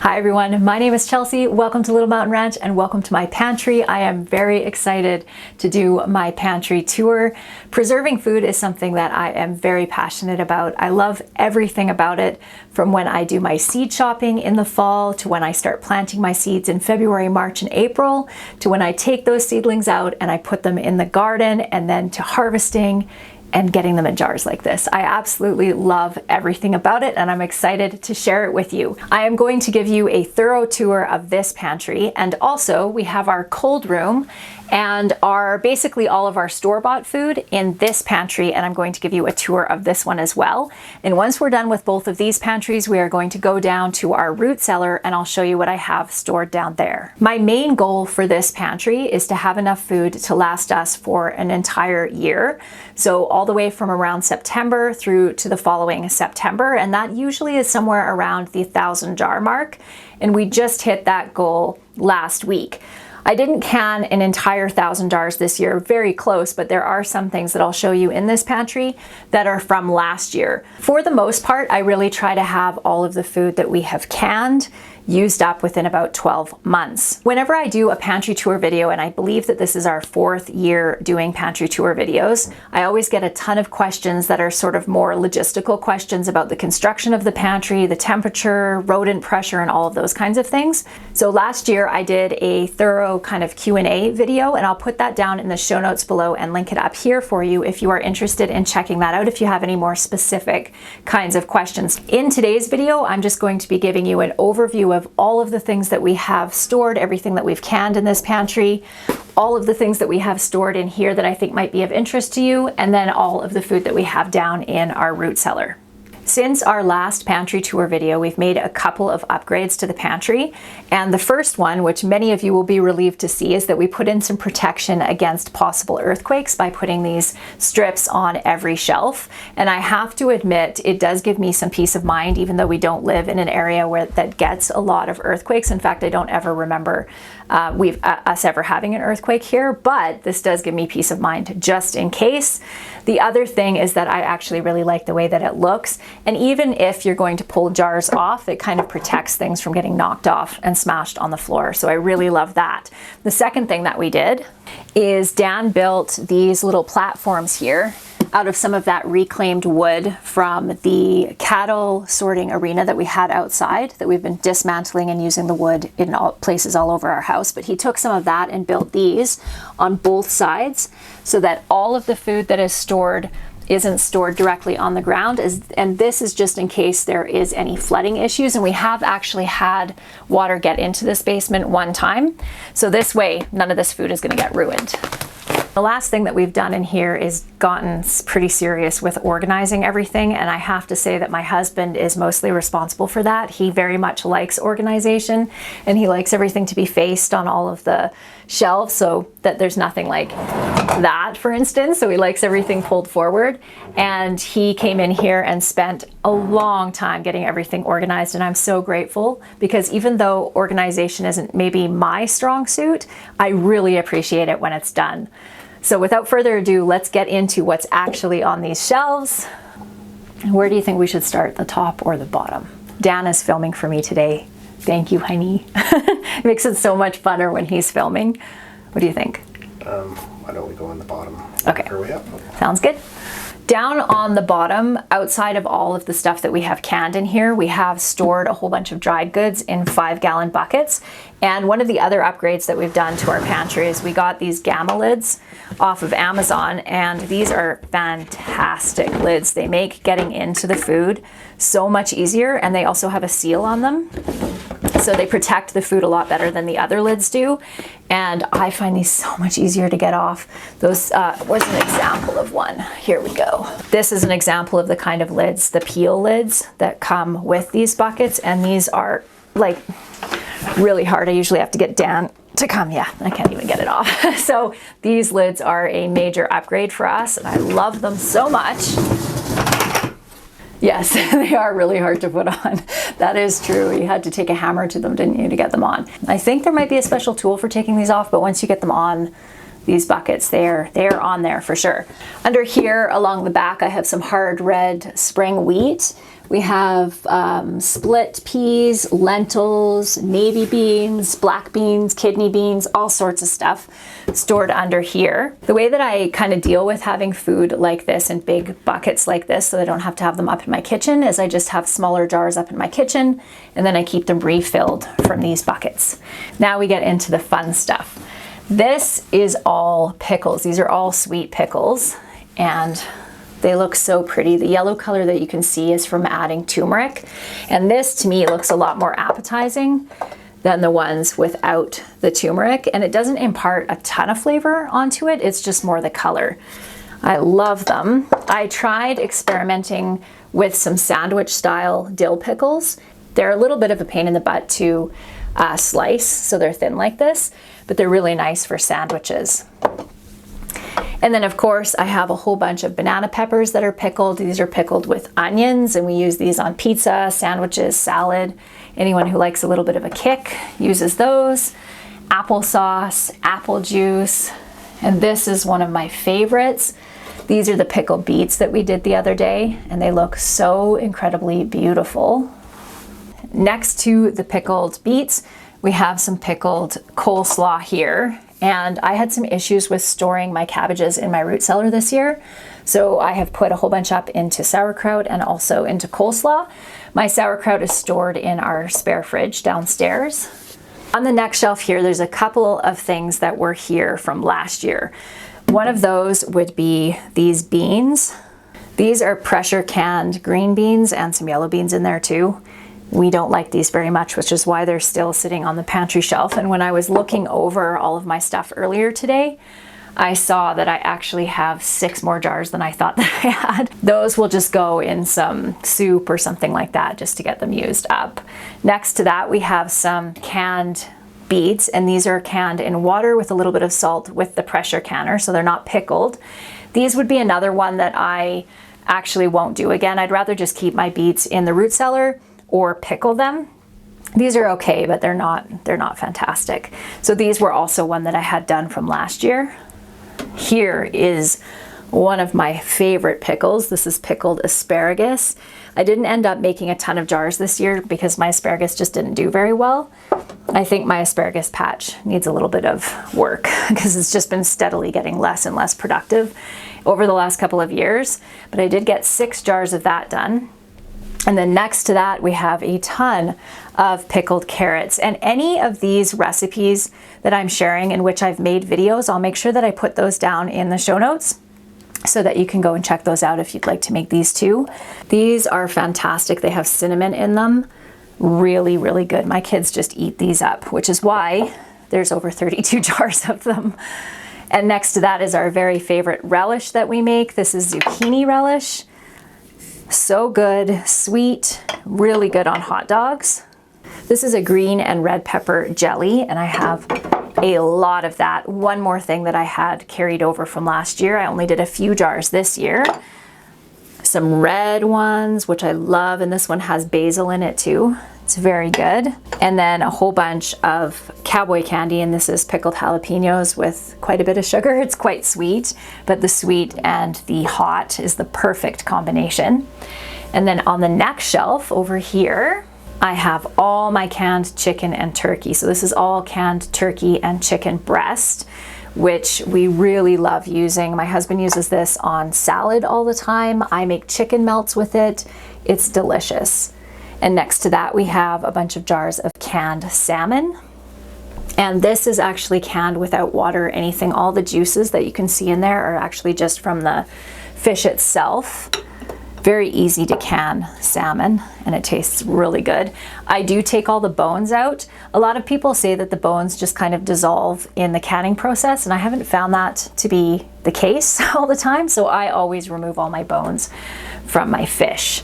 Hi everyone, my name is Chelsea. Welcome to Little Mountain Ranch and welcome to my pantry. I am very excited to do my pantry tour. Preserving food is something that I am very passionate about. I love everything about it, from when I do my seed shopping in the fall, to when I start planting my seeds in February, March, and April, to when I take those seedlings out and I put them in the garden, and then to harvesting and getting them in jars like this. I absolutely love everything about it and I'm excited to share it with you. I am going to give you a thorough tour of this pantry, and also we have our cold room and basically all of our store-bought food in this pantry, and I'm going to give you a tour of this one as well. And once we're done with both of these pantries, we are going to go down to our root cellar and I'll show you what I have stored down there. My main goal for this pantry is to have enough food to last us for an entire year. So all the way from around September through to the following September, and that usually is somewhere around the 1,000 jar mark. And we just hit that goal last week. I didn't can an entire 1,000 jars this year, very close, but there are some things that I'll show you in this pantry that are from last year. For the most part, I really try to have all of the food that we have canned used up within about 12 months. Whenever I do a pantry tour video, and I believe that this is our 4th year doing pantry tour videos, I always get a ton of questions that are sort of more logistical questions about the construction of the pantry, the temperature, rodent pressure, and all of those kinds of things. So last year I did a thorough kind of Q&A video, and I'll put that down in the show notes below and link it up here for you if you are interested in checking that out, if you have any more specific kinds of questions. In today's video, I'm just going to be giving you an overview of all of the things that we have stored, everything that we've canned in this pantry, all of the things that we have stored in here that I think might be of interest to you, and then all of the food that we have down in our root cellar. Since our last pantry tour video, we've made a couple of upgrades to the pantry. And the first one, which many of you will be relieved to see, is that we put in some protection against possible earthquakes by putting these strips on every shelf. And I have to admit, it does give me some peace of mind, even though we don't live in an area that gets a lot of earthquakes. In fact, I don't ever remember us ever having an earthquake here, but this does give me peace of mind just in case. The other thing is that I actually really like the way that it looks. And even if you're going to pull jars off, it kind of protects things from getting knocked off and smashed on the floor. So I really love that. The second thing that we did is Dan built these little platforms here out of some of that reclaimed wood from the cattle sorting arena that we had outside, that we've been dismantling and using the wood in places all over our house. But he took some of that and built these on both sides so that all of the food that is stored isn't stored directly on the ground, and this is just in case there is any flooding issues. And we have actually had water get into this basement one time, so this way none of this food is going to get ruined. The last thing that we've done in here is gotten pretty serious with organizing everything, and I have to say that my husband is mostly responsible for that. He very much likes organization, and he likes everything to be faced on all of the shelves so that there's nothing like that, for instance. So he likes everything pulled forward, and he came in here and spent a long time getting everything organized, and I'm so grateful, because even though organization isn't maybe my strong suit, I really appreciate it when it's done. So without further ado, let's get into what's actually on these shelves. Where do you think we should start, the top or the bottom? Dan is filming for me today. Thank you, honey. It makes it so much funner when he's filming. What do you think? Why don't we go on the bottom? Okay. Way up. Sounds good. Down on the bottom, outside of all of the stuff that we have canned in here, we have stored a whole bunch of dried goods in 5-gallon buckets. And one of the other upgrades that we've done to our pantry is we got these Gamma lids off of Amazon, and these are fantastic lids. They make getting into the food so much easier, and they also have a seal on them. So they protect the food a lot better than the other lids do. And I find these so much easier to get off. Those was an example of one. Here we go. This is an example of the kind of lids, the peel lids that come with these buckets. And these are like really hard. I usually have to get Dan to come. Yeah, I can't even get it off. So these lids are a major upgrade for us, and I love them so much. Yes, they are really hard to put on. That is true. You had to take a hammer to them, didn't you, to get them on? I think there might be a special tool for taking these off, but once you get them on, these buckets. They're on there for sure. Under here along the back, I have some hard red spring wheat. We have split peas, lentils, navy beans, black beans, kidney beans, all sorts of stuff stored under here. The way that I kind of deal with having food like this in big buckets like this, so I don't have to have them up in my kitchen, is I just have smaller jars up in my kitchen, and then I keep them refilled from these buckets. Now we get into the fun stuff. This is all pickles. These are all sweet pickles, and they look so pretty. The yellow color that you can see is from adding turmeric. And this to me looks a lot more appetizing than the ones without the turmeric. And it doesn't impart a ton of flavor onto it. It's just more the color. I love them. I tried experimenting with some sandwich style dill pickles. They're a little bit of a pain in the butt to slice, so they're thin like this, but they're really nice for sandwiches. And then of course I have a whole bunch of banana peppers that are pickled. These are pickled with onions, and we use these on pizza, sandwiches, salad. Anyone who likes a little bit of a kick uses those. Applesauce, apple juice, and this is one of my favorites. These are the pickled beets that we did the other day, and they look so incredibly beautiful. Next to the pickled beets, we have some pickled coleslaw here. And I had some issues with storing my cabbages in my root cellar this year. So I have put a whole bunch up into sauerkraut and also into coleslaw. My sauerkraut is stored in our spare fridge downstairs. On the next shelf here, there's a couple of things that were here from last year. One of those would be these beans. These are pressure canned green beans and some yellow beans in there too. We don't like these very much, which is why they're still sitting on the pantry shelf. And when I was looking over all of my stuff earlier today, I saw that I actually have 6 more jars than I thought that I had. Those will just go in some soup or something like that just to get them used up. Next to that, we have some canned beets, and these are canned in water with a little bit of salt with the pressure canner, so they're not pickled. These would be another one that I actually won't do again. I'd rather just keep my beets in the root cellar or pickle them. These are okay, but they're not fantastic. So these were also one that I had done from last year. Here is one of my favorite pickles. This is pickled asparagus. I didn't end up making a ton of jars this year because my asparagus just didn't do very well. I think my asparagus patch needs a little bit of work because it's just been steadily getting less and less productive over the last couple of years. But I did get 6 jars of that done. And then next to that, we have a ton of pickled carrots. And any of these recipes that I'm sharing in which I've made videos, I'll make sure that I put those down in the show notes so that you can go and check those out if you'd like to make these too. These are fantastic. They have cinnamon in them. Really, really good. My kids just eat these up, which is why there's over 32 jars of them. And next to that is our very favorite relish that we make. This is zucchini relish. So good, sweet, really good on hot dogs. This is a green and red pepper jelly, and I have a lot of that. One more thing that I had carried over from last year. I only did a few jars this year. Some red ones, which I love, and this one has basil in it too. It's very good. And then a whole bunch of cowboy candy, and this is pickled jalapenos with quite a bit of sugar. It's quite sweet, but the sweet and the hot is the perfect combination. And then on the next shelf over here, I have all my canned chicken and turkey. So this is all canned turkey and chicken breast, which we really love using. My husband uses this on salad all the time. I make chicken melts with it. It's delicious. And next to that, we have a bunch of jars of canned salmon. And this is actually canned without water or anything. All the juices that you can see in there are actually just from the fish itself. Very easy to can salmon, and it tastes really good. I do take all the bones out. A lot of people say that the bones just kind of dissolve in the canning process, and I haven't found that to be the case all the time, so I always remove all my bones from my fish.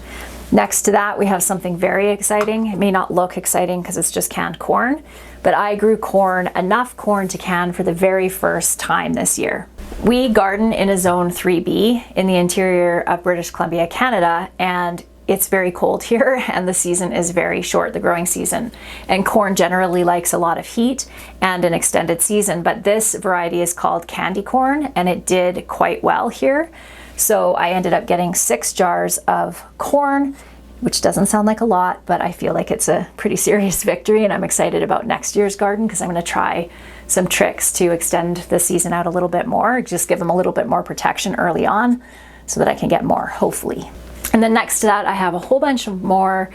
Next to that, we have something very exciting. It may not look exciting because it's just canned corn, but I grew corn, enough corn to can for the very first time this year. We garden in a zone 3B in the interior of British Columbia, Canada, and it's very cold here and the season is very short, the growing season. And corn generally likes a lot of heat and an extended season, but this variety is called candy corn and it did quite well here. So I ended up getting 6 jars of corn, which doesn't sound like a lot, but I feel like it's a pretty serious victory, and I'm excited about next year's garden because I'm going to try some tricks to extend the season out a little bit more, just give them a little bit more protection early on so that I can get more, hopefully. And then next to that, I have a whole bunch of more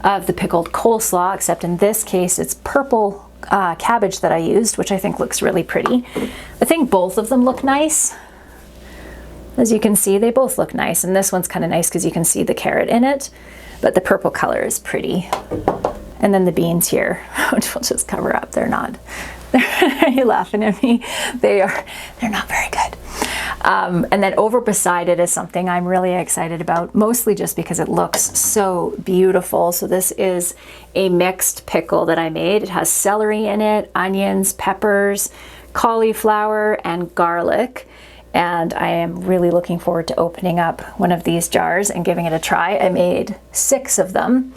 of the pickled coleslaw, except in this case, it's purple cabbage that I used, which I think looks really pretty. I think both of them look nice. As you can see, they both look nice, and this one's kind of nice because you can see the carrot in it, but the purple color is pretty. And then the beans here, which we'll just cover up, they're not. Are you laughing at me? They're not very good. And then over beside it is something I'm really excited about, mostly just because it looks so beautiful. So this is a mixed pickle that I made. It has celery in it, onions, peppers, cauliflower, and garlic. And I am really looking forward to opening up one of these jars and giving it a try. I made 6 of them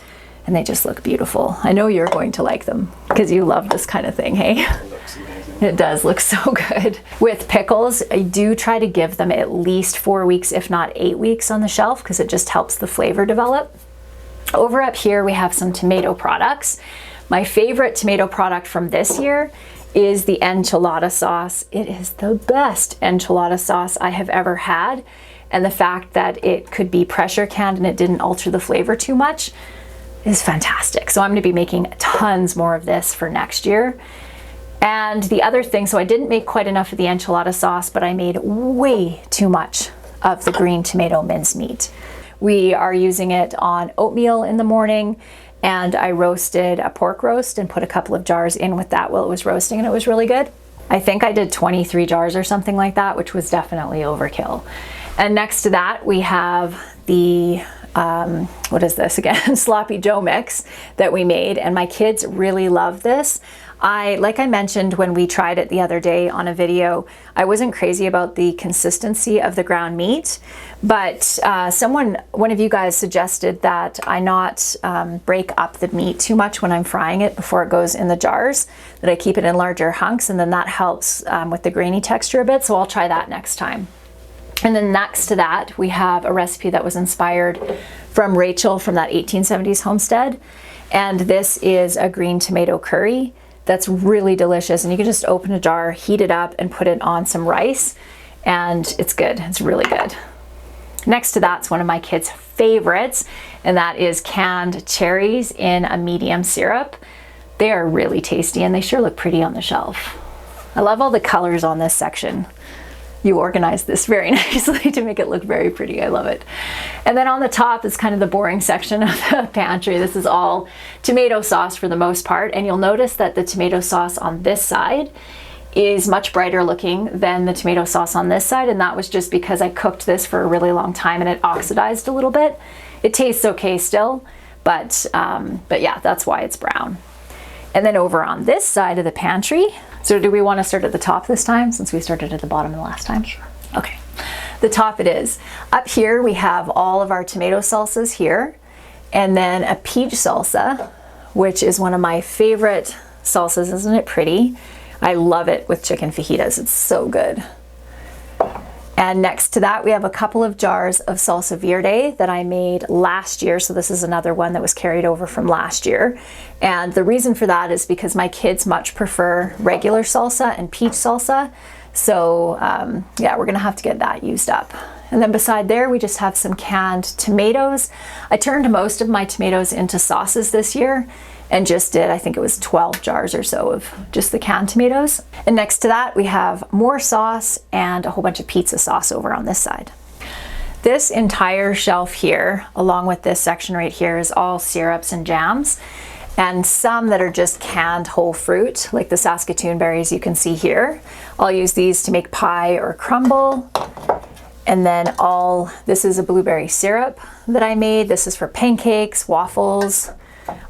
and they just look beautiful. I know you're going to like them because you love this kind of thing, hey? It looks amazing. It does look so good. With pickles, I do try to give them at least 4 weeks, if not 8 weeks on the shelf, because it just helps the flavor develop. Over up here, we have some tomato products. My favorite tomato product from this year is the enchilada sauce. It is the best enchilada sauce I have ever had. And the fact that it could be pressure canned and it didn't alter the flavor too much is fantastic. So I'm gonna be making tons more of this for next year. And the other thing, so I didn't make quite enough of the enchilada sauce, but I made way too much of the green tomato mincemeat. We are using it on oatmeal in the morning, and I roasted a pork roast and put a couple of jars in with that while it was roasting, and it was really good. I think I did 23 jars or something like that, which was definitely overkill. And next to that, we have the what is this again? Sloppy Joe mix that we made, and my kids really love this. Like I mentioned when we tried it the other day on a video, I wasn't crazy about the consistency of the ground meat, but one of you guys suggested that I not break up the meat too much when I'm frying it before it goes in the jars, that I keep it in larger hunks, and then that helps with the grainy texture a bit, so I'll try that next time. And then next to that, we have a recipe that was inspired from Rachel from that 1870s Homestead. And this is a green tomato curry that's really delicious. And you can just open a jar, heat it up, and put it on some rice. And it's good. It's really good. Next to that's one of my kids' favorites, and that is canned cherries in a medium syrup. They are really tasty, and they sure look pretty on the shelf. I love all the colors on this section. You organized this very nicely to make it look very pretty. I love it. And then on the top is kind of the boring section of the pantry. This is all tomato sauce for the most part. And you'll notice that the tomato sauce on this side is much brighter looking than the tomato sauce on this side. And that was just because I cooked this for a really long time and it oxidized a little bit. It tastes okay still, but yeah, that's why it's brown. And then over on this side of the pantry, so do we want to start at the top this time since we started at the bottom the last time? Sure. Okay, the top it is. Up here we have all of our tomato salsas here, and then a peach salsa, which is one of my favorite salsas. Isn't it pretty? I love it with chicken fajitas. It's so good. And next to that, we have a couple of jars of salsa verde that I made last year. So this is another one that was carried over from last year. And the reason for that is because my kids much prefer regular salsa and peach salsa. So yeah, we're gonna have to get that used up. And then beside there, we just have some canned tomatoes. I turned most of my tomatoes into sauces this year and just did, I think it was 12 jars or so of just the canned tomatoes. And next to that, we have more sauce and a whole bunch of pizza sauce over on this side. This entire shelf here, along with this section right here, is all syrups and jams, and some that are just canned whole fruit, like the Saskatoon berries you can see here. I'll use these to make pie or crumble. And then this is a blueberry syrup that I made. This is for pancakes, waffles,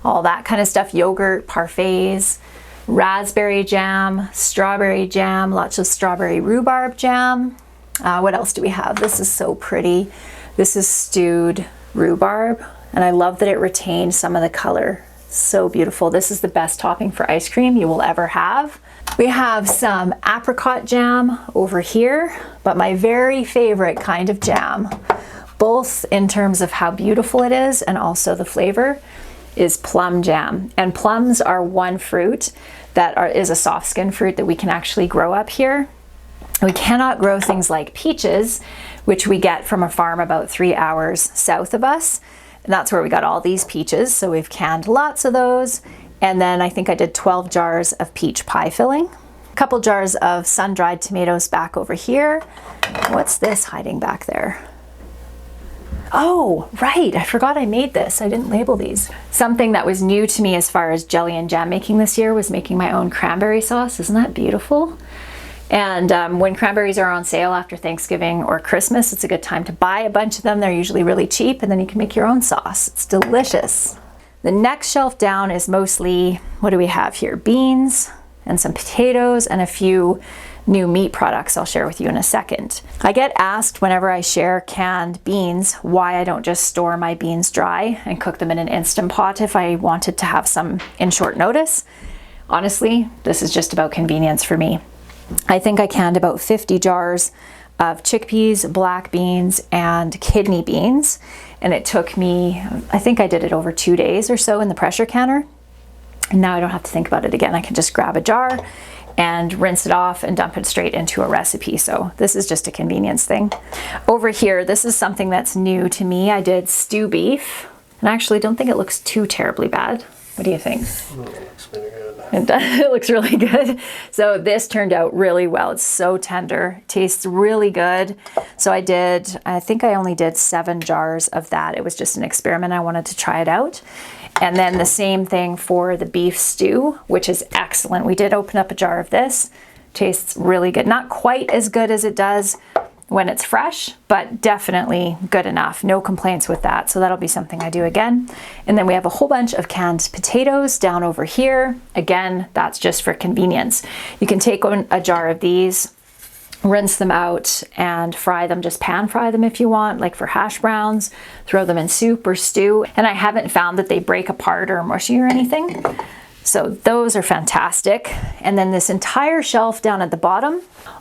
all that kind of stuff, yogurt, parfaits, raspberry jam, strawberry jam, lots of strawberry rhubarb jam. What else do we have? This is so pretty. This is stewed rhubarb. And I love that it retained some of the color. So beautiful. This is the best topping for ice cream you will ever have. We have some apricot jam over here, but my very favorite kind of jam, both in terms of how beautiful it is and also the flavor, is plum jam. And plums are one fruit that is a soft skin fruit that we can actually grow up here. We cannot grow things like peaches, which we get from a farm about 3 hours south of us. And that's where we got all these peaches. So we've canned lots of those. And then I think I did 12 jars of peach pie filling. A couple jars of sun-dried tomatoes back over here. What's this hiding back there? Oh, right, I forgot I made this. I didn't label these. Something that was new to me as far as jelly and jam making this year was making my own cranberry sauce. Isn't that beautiful? And when cranberries are on sale after Thanksgiving or Christmas, it's a good time to buy a bunch of them. They're usually really cheap, and then you can make your own sauce. It's delicious. The next shelf down is mostly, what do we have here? Beans and some potatoes and a few new meat products I'll share with you in a second. I get asked whenever I share canned beans why I don't just store my beans dry and cook them in an Instant Pot if I wanted to have some in short notice. Honestly, this is just about convenience for me. I think I canned about 50 jars of chickpeas, black beans, and kidney beans. And it took me, I think I did it over 2 days or so in the pressure canner. And now I don't have to think about it again. I can just grab a jar and rinse it off and dump it straight into a recipe. So this is just a convenience thing. Over here, this is something that's new to me. I did stew beef, and I actually don't think it looks too terribly bad. What do you think? It looks pretty good. It looks really good. So this turned out really well. It's so tender, tastes really good. So I think I only did 7 jars of that. It was just an experiment. I wanted to try it out. And then the same thing for the beef stew, which is excellent. We did open up a jar of this. Tastes really good. Not quite as good as it does when it's fresh, but definitely good enough. No complaints with that. So that'll be something I do again. And then we have a whole bunch of canned potatoes down over here. Again, that's just for convenience. You can take a jar of these, rinse them out and fry them, just pan fry them if you want, like for hash browns, throw them in soup or stew. And I haven't found that they break apart or are mushy or anything. So those are fantastic. And then this entire shelf down at the bottom,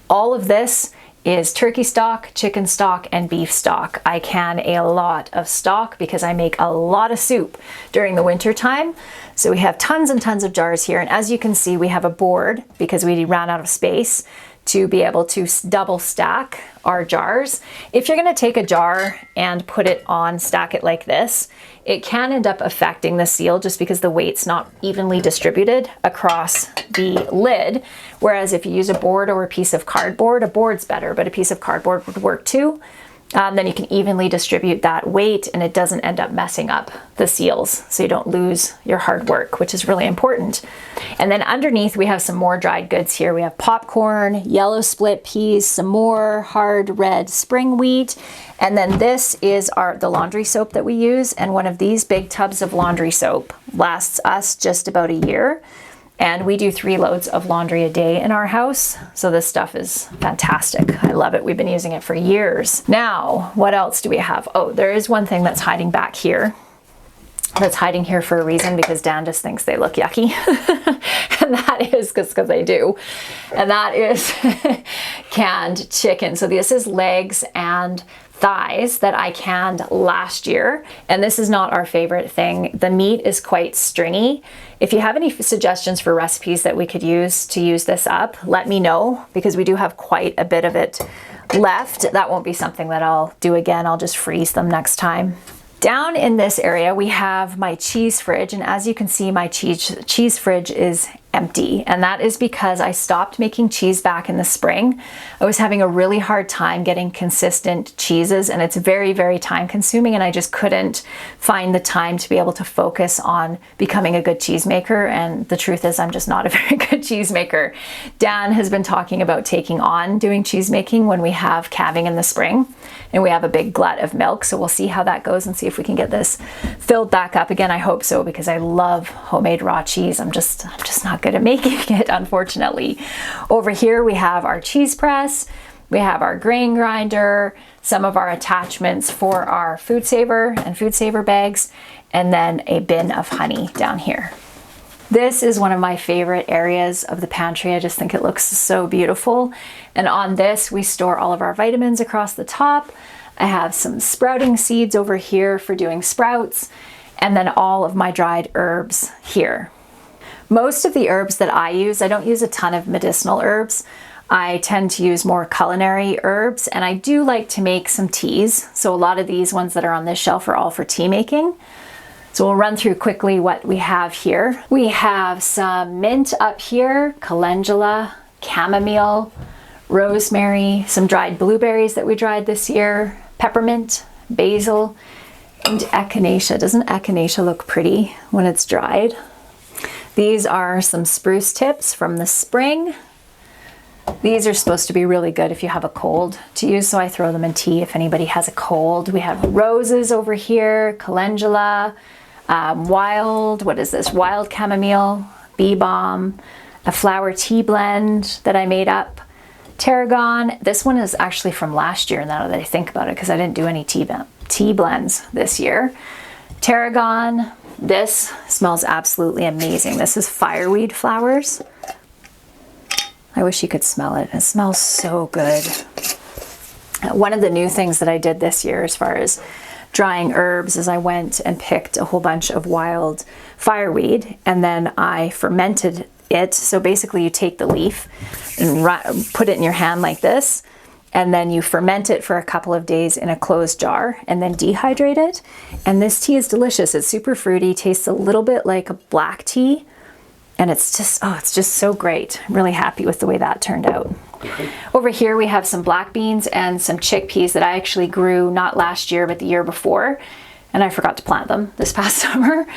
all of this is turkey stock, chicken stock, and beef stock. I can a lot of stock because I make a lot of soup during the winter time. So we have tons and tons of jars here. And as you can see, we have a board because we ran out of space to be able to double stack our jars. If you're gonna take a jar and put it on, stack it like this, it can end up affecting the seal just because the weight's not evenly distributed across the lid. Whereas if you use a board or a piece of cardboard, a board's better, but a piece of cardboard would work too. Then you can evenly distribute that weight and it doesn't end up messing up the seals, so you don't lose your hard work, which is really important. And then underneath we have some more dried goods here. We have popcorn, yellow split peas, some more hard red spring wheat, and then this is the laundry soap that we use, and one of these big tubs of laundry soap lasts us just about a year. And we do 3 loads of laundry a day in our house. So this stuff is fantastic. I love it. We've been using it for years. Now, what else do we have? Oh, there is one thing that's hiding back here. That's hiding here for a reason because Dan just thinks they look yucky. And that is because they do. And that is canned chicken. So this is legs and thighs that I canned last year. And this is not our favorite thing. The meat is quite stringy. If you have any suggestions for recipes that we could use to use this up, let me know because we do have quite a bit of it left. That won't be something that I'll do again. I'll just freeze them next time. Down in this area, we have my cheese fridge. And as you can see, my cheese fridge is empty. And that is because I stopped making cheese back in the spring. I was having a really hard time getting consistent cheeses, and it's very, very time consuming. And I just couldn't find the time to be able to focus on becoming a good cheesemaker. And the truth is I'm just not a very good cheesemaker. Dan has been talking about taking on doing cheesemaking when we have calving in the spring and we have a big glut of milk. So we'll see how that goes and see if we can get this filled back up again. I hope so, because I love homemade raw cheese. I'm just not good at making it, unfortunately. Over here we have our cheese press. We have our grain grinder, some of our attachments for our food saver and food saver bags, and then a bin of honey down here. This is one of my favorite areas of the pantry. I just think it looks so beautiful. And on this, we store all of our vitamins across the top. I have some sprouting seeds over here for doing sprouts, and then all of my dried herbs here. Most of the herbs that I use, I don't use a ton of medicinal herbs. I tend to use more culinary herbs, and I do like to make some teas. So a lot of these ones that are on this shelf are all for tea making. So we'll run through quickly what we have here. We have some mint up here, calendula, chamomile, rosemary, some dried blueberries that we dried this year, peppermint, basil, and echinacea. Doesn't echinacea look pretty when it's dried? These are some spruce tips from the spring. These are supposed to be really good if you have a cold to use, so I throw them in tea if anybody has a cold. We have roses over here, calendula, wild chamomile, bee balm, a flower tea blend that I made up, tarragon. This one is actually from last year now that I think about it, because I didn't do any tea blends this year. Tarragon, this smells absolutely amazing. This is fireweed flowers. I wish you could smell it. It smells so good. One of the new things that I did this year as far as drying herbs is I went and picked a whole bunch of wild fireweed, and then I fermented it. So basically you take the leaf and put it in your hand like this, and then you ferment it for a couple of days in a closed jar and then dehydrate it. And this tea is delicious. It's super fruity, tastes a little bit like a black tea. And it's just so great. I'm really happy with the way that turned out. Over here we have some black beans and some chickpeas that I actually grew not last year, but the year before. And I forgot to plant them this past summer.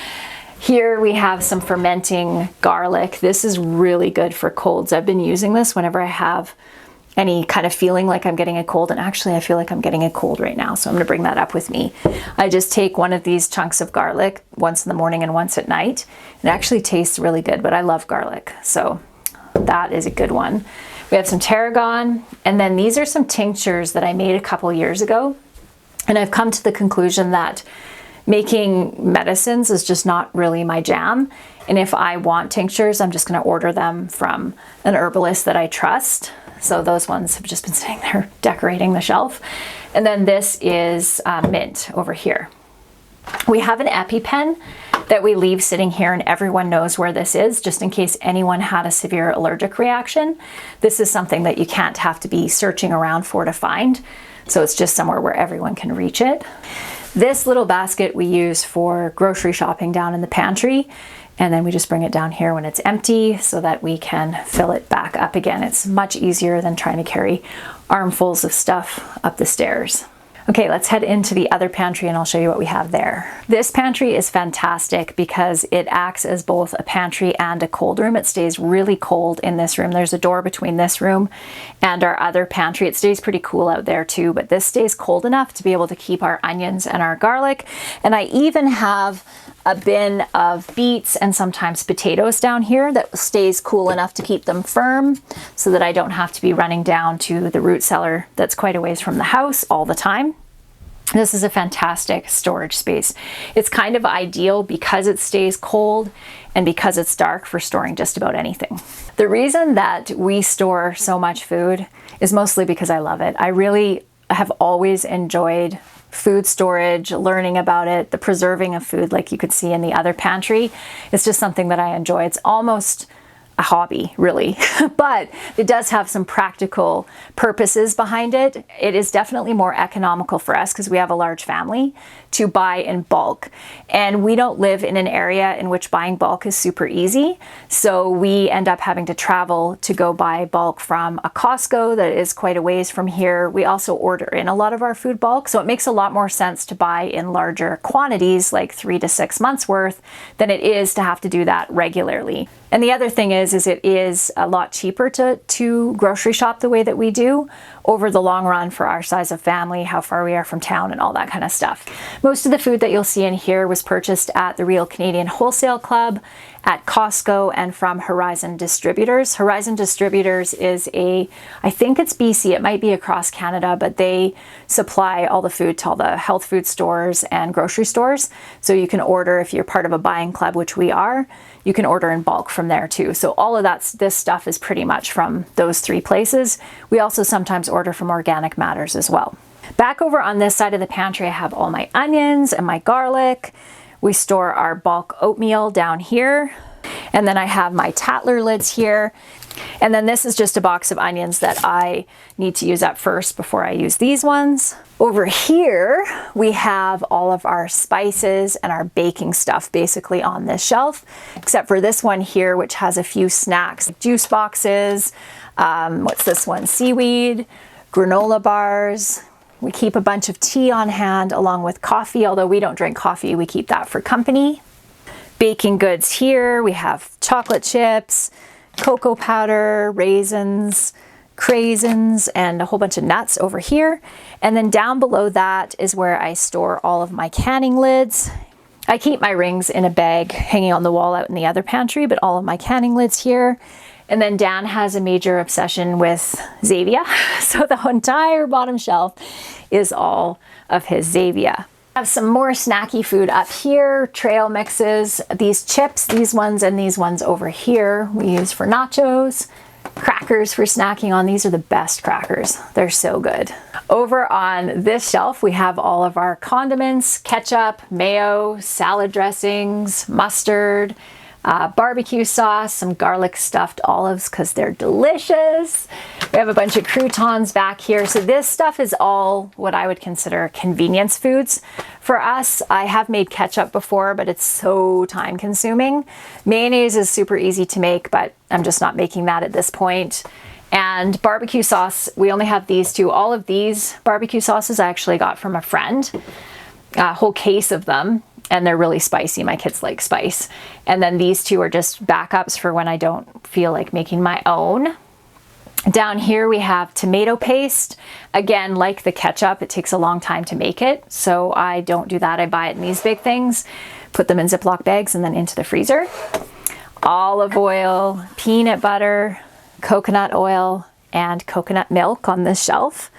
Here we have some fermenting garlic. This is really good for colds. I've been using this whenever I have any kind of feeling like I'm getting a cold, and actually I feel like I'm getting a cold right now, so I'm gonna bring that up with me. I just take one of these chunks of garlic once in the morning and once at night. It actually tastes really good, but I love garlic, so that is a good one. We have some tarragon, and then these are some tinctures that I made a couple years ago, and I've come to the conclusion that making medicines is just not really my jam. And if I want tinctures, I'm just gonna order them from an herbalist that I trust. So those ones have just been sitting there decorating the shelf. And then this is mint over here. We have an EpiPen that we leave sitting here, and everyone knows where this is, just in case anyone had a severe allergic reaction. This is something that you can't have to be searching around for to find. So it's just somewhere where everyone can reach it. This little basket we use for grocery shopping down in the pantry, and then we just bring it down here when it's empty so that we can fill it back up again. It's much easier than trying to carry armfuls of stuff up the stairs. Okay, let's head into the other pantry and I'll show you what we have there. This pantry is fantastic because it acts as both a pantry and a cold room. It stays really cold in this room. There's a door between this room and our other pantry. It stays pretty cool out there too, but this stays cold enough to be able to keep our onions and our garlic. And I even have a bin of beets and sometimes potatoes down here that stays cool enough to keep them firm so that I don't have to be running down to the root cellar that's quite a ways from the house all the time. This is a fantastic storage space. It's kind of ideal because it stays cold and because it's dark for storing just about anything. The reason that we store so much food is mostly because I love it. I really have always enjoyed food storage, learning about it, the preserving of food like you could see in the other pantry. It's just something that I enjoy. It's almost a hobby, really, but it does have some practical purposes behind it. It is definitely more economical for us because we have a large family to buy in bulk, and we don't live in an area in which buying bulk is super easy. So we end up having to travel to go buy bulk from a Costco that is quite a ways from here. We also order in a lot of our food bulk, so it makes a lot more sense to buy in larger quantities, like 3 to 6 months worth, than it is to have to do that regularly. And the other thing is it is a lot cheaper to grocery shop the way that we do over the long run for our size of family, how far we are from town and all that kind of stuff. Most of the food that you'll see in here was purchased at the Real Canadian Wholesale Club, at Costco and from Horizon Distributors. Horizon Distributors is I think it's BC, it might be across Canada, but they supply all the food to all the health food stores and grocery stores. So you can order, if you're part of a buying club, which we are, you can order in bulk from there too. So all of this stuff is pretty much from those 3 places. We also sometimes order from Organic Matters as well. Back over on this side of the pantry, I have all my onions and my garlic. We store our bulk oatmeal down here. And then I have my Tatler lids here. And then this is just a box of onions that I need to use up first before I use these ones. Over here, we have all of our spices and our baking stuff basically on this shelf, except for this one here, which has a few snacks, juice boxes, what's this one? Seaweed, granola bars. We keep a bunch of tea on hand along with coffee, although we don't drink coffee, we keep that for company. Baking goods here, we have chocolate chips, cocoa powder, raisins, craisins, and a whole bunch of nuts over here. And then down below that is where I store all of my canning lids. I keep my rings in a bag hanging on the wall out in the other pantry, but all of my canning lids here. And then Dan has a major obsession with Zavia. So the entire bottom shelf is all of his Zavia. I have some more snacky food up here, trail mixes, these chips, these ones and these ones over here we use for nachos, crackers for snacking on. These are the best crackers. They're so good. Over on this shelf, we have all of our condiments, ketchup, mayo, salad dressings, mustard, barbecue sauce, some garlic stuffed olives because they're delicious. We have a bunch of croutons back here. So this stuff is all what I would consider convenience foods for us. I have made ketchup before, but it's so time consuming. Mayonnaise is super easy to make, but I'm just not making that at this point. And barbecue sauce, we only have these 2. All of these barbecue sauces I actually got from a friend, a whole case of them. And they're really spicy. My kids like spice. And then these 2 are just backups for when I don't feel like making my own. Down here we have tomato paste. Again, like the ketchup, it takes a long time to make it. So I don't do that. I buy it in these big things, put them in Ziploc bags and then into the freezer. Olive oil, peanut butter, coconut oil, and coconut milk on this shelf.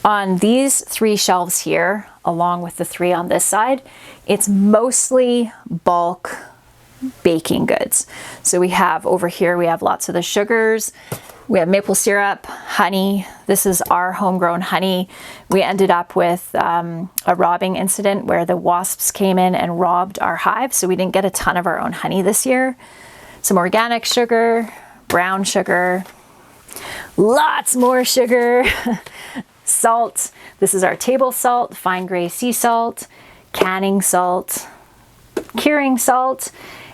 On these 3 shelves here, along with the 3 on this side, it's mostly bulk baking goods. So we have over here, we have lots of the sugars. We have maple syrup, honey. This is our homegrown honey. We ended up with a robbing incident where the wasps came in and robbed our hive. So we didn't get a ton of our own honey this year. Some organic sugar, brown sugar, lots more sugar. Salt. This is our table salt, fine gray sea salt, canning salt, curing salt,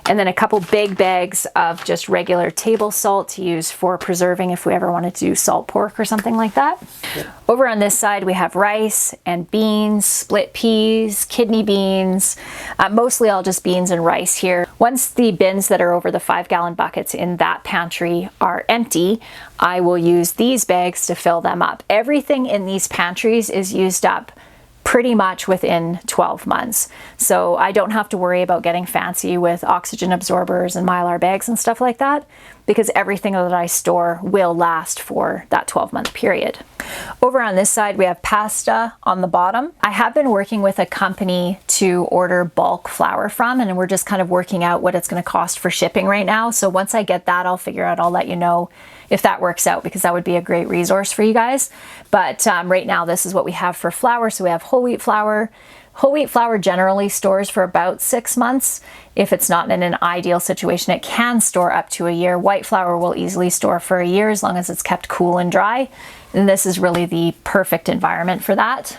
and then a couple big bags of just regular table salt to use for preserving if we ever wanted to do salt pork or something like that. Yeah. Over on this side we have rice and beans, split peas, kidney beans, mostly all just beans and rice here. Once the bins that are over the 5-gallon buckets in that pantry are empty, I will use these bags to fill them up. Everything in these pantries is used up pretty much within 12 months. So I don't have to worry about getting fancy with oxygen absorbers and Mylar bags and stuff like that, because everything that I store will last for that 12-month period. Over on this side, we have pasta on the bottom. I have been working with a company to order bulk flour from, and we're just kind of working out what it's going to cost for shipping right now. So once I get that, I'll let you know if that works out, because that would be a great resource for you guys. But right now, this is what we have for flour. So we have whole wheat flour. Whole wheat flour generally stores for about 6 months. If it's not in an ideal situation, it can store up to a year. White flour will easily store for a year as long as it's kept cool and dry. And this is really the perfect environment for that.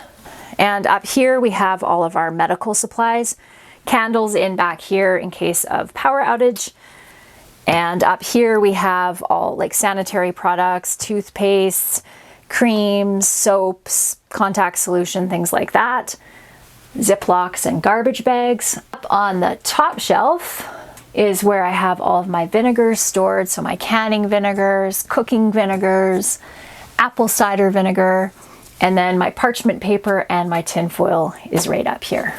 And up here we have all of our medical supplies. Candles in back here in case of power outage. And up here we have all like sanitary products, toothpastes, creams, soaps, contact solution, things like that. Ziplocs and garbage bags. Up on the top shelf is where I have all of my vinegars stored. So my canning vinegars, cooking vinegars, apple cider vinegar, and then my parchment paper and my tin foil is right up here.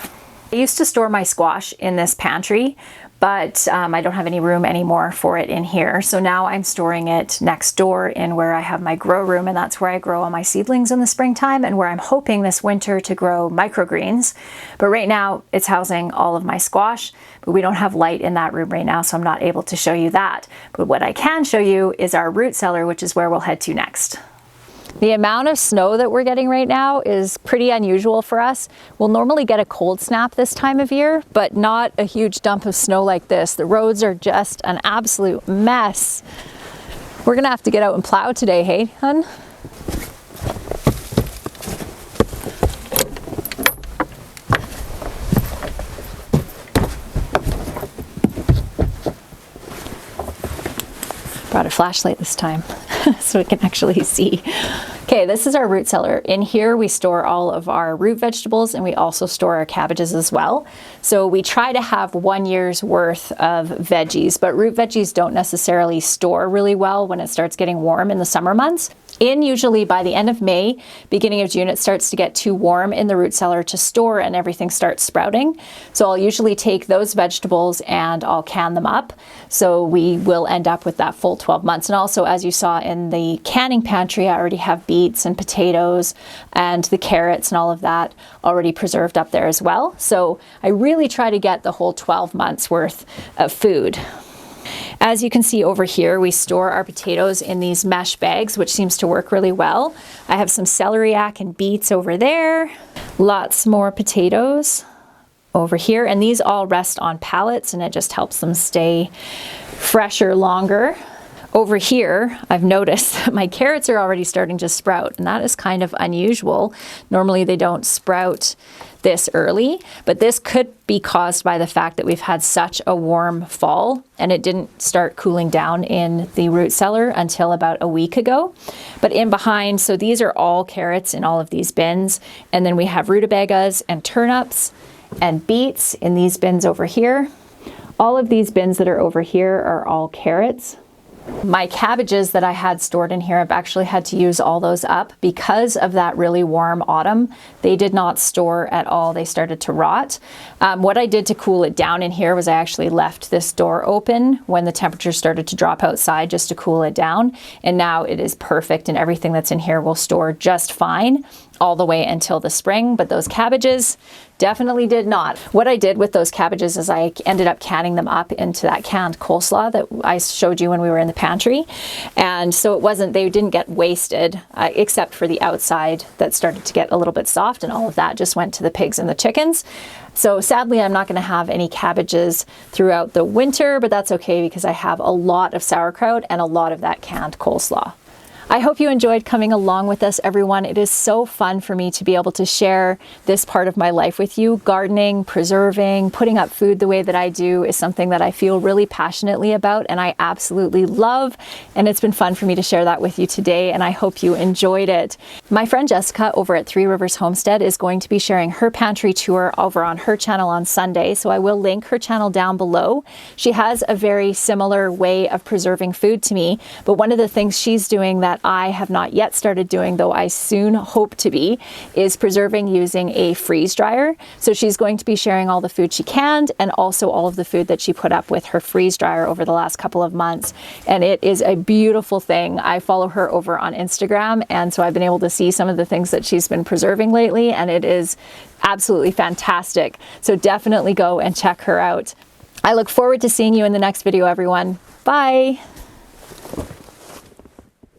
I used to store my squash in this pantry, but I don't have any room anymore for it in here. So now I'm storing it next door in where I have my grow room, and that's where I grow all my seedlings in the springtime and where I'm hoping this winter to grow microgreens. But right now it's housing all of my squash, but we don't have light in that room right now, so I'm not able to show you that. But what I can show you is our root cellar, which is where we'll head to next. The amount of snow that we're getting right now is pretty unusual for us. We'll normally get a cold snap this time of year, but not a huge dump of snow like this. The roads are just an absolute mess. We're gonna have to get out and plow today, hey, hun? Brought a flashlight this time so we can actually see. Okay, this is our root cellar. In here we store all of our root vegetables, and we also store our cabbages as well. So we try to have 1 year's worth of veggies, but root veggies don't necessarily store really well when it starts getting warm in the summer months. Usually by the end of May, beginning of June, it starts to get too warm in the root cellar to store and everything starts sprouting. So I'll usually take those vegetables and I'll can them up. So we will end up with that full 12 months. And also, as you saw in the canning pantry, I already have beets and potatoes and the carrots and all of that already preserved up there as well. So I really try to get the whole 12 months worth of food. As you can see over here, we store our potatoes in these mesh bags, which seems to work really well. I have some celeriac and beets over there. Lots more potatoes over here. And these all rest on pallets, and it just helps them stay fresher longer. Over here, I've noticed that my carrots are already starting to sprout, and that is kind of unusual. Normally they don't sprout this early, but this could be caused by the fact that we've had such a warm fall and it didn't start cooling down in the root cellar until about a week ago. But in behind, so these are all carrots in all of these bins, and then we have rutabagas and turnips and beets in these bins over here. All of these bins that are over here are all carrots. My cabbages that I had stored in here, I've actually had to use all those up because of that really warm autumn. They did not store at all. They started to rot. What I did to cool it down in here was I actually left this door open when the temperature started to drop outside just to cool it down. And now it is perfect, and everything that's in here will store just fine all the way until the spring. But those cabbages definitely did not. What I did with those cabbages is I ended up canning them up into that canned coleslaw that I showed you when we were in the pantry. And so they didn't get wasted, except for the outside that started to get a little bit soft, and all of that just went to the pigs and the chickens. So sadly, I'm not going to have any cabbages throughout the winter, but that's okay because I have a lot of sauerkraut and a lot of that canned coleslaw. I hope you enjoyed coming along with us, everyone. It is so fun for me to be able to share this part of my life with you. Gardening, preserving, putting up food the way that I do is something that I feel really passionately about, and I absolutely love. And it's been fun for me to share that with you today, and I hope you enjoyed it. My friend Jessica over at Three Rivers Homestead is going to be sharing her pantry tour over on her channel on Sunday, so I will link her channel down below. She has a very similar way of preserving food to me, but one of the things she's doing that I have not yet started doing, though I soon hope to be, is preserving using a freeze dryer. So she's going to be sharing all the food she canned and also all of the food that she put up with her freeze dryer over the last couple of months. And it is a beautiful thing. I follow her over on Instagram, and so I've been able to see some of the things that she's been preserving lately, and it is absolutely fantastic. So definitely go and check her out. I look forward to seeing you in the next video, everyone. Bye.